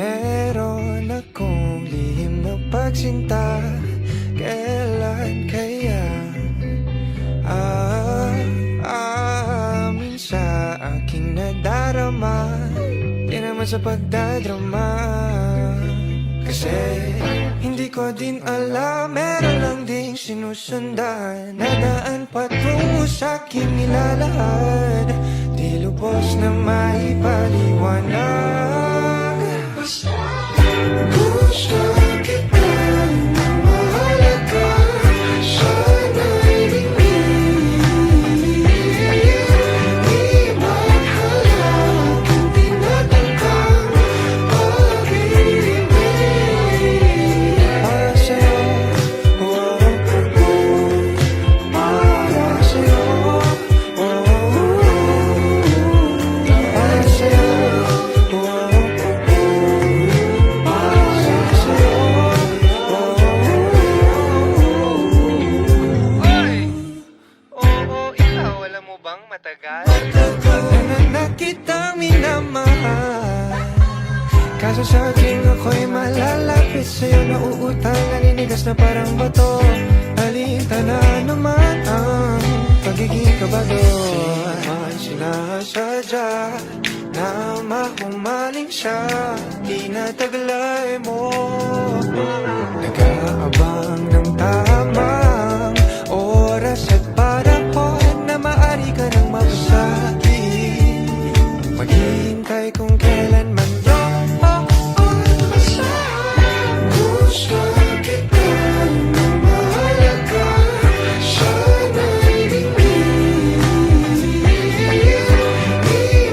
Meron akong lihim na pagsinta. Kailan kaya amin sa aking nadarama? Di naman sa pagdadrama, kasi hindi ko din alam. Meron lang ding sinusundan na daan patungo sa'king nilalahad. Di lubos na maipaliwanag. Gusto kita na mahalaga, sana'y di maghalak ang tinatangkang pag-ibig. Para sa'yo, para sa'yo, para sa'yo. Matagal na kitang minamahal, kaso sa aking ako'y malalapit sa'yo. Nauutang, naninigas na parang bato. Halita na naman ang pagiging kabado. Ay sinasadya na mahumaling siya, di nataglay mo. Nag-aabang ng tamang oras at panahon na maaari ka nang mabasagin. Maghihintay kung kailan man yun. Gusto kita na mahalaga, sana'y di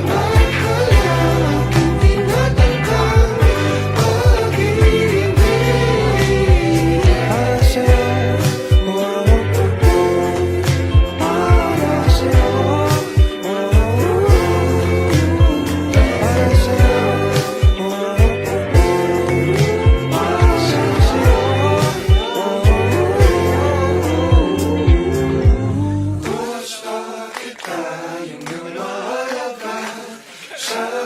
maghalak ang tinatangkang pag-ibig. Para sa'yo, sa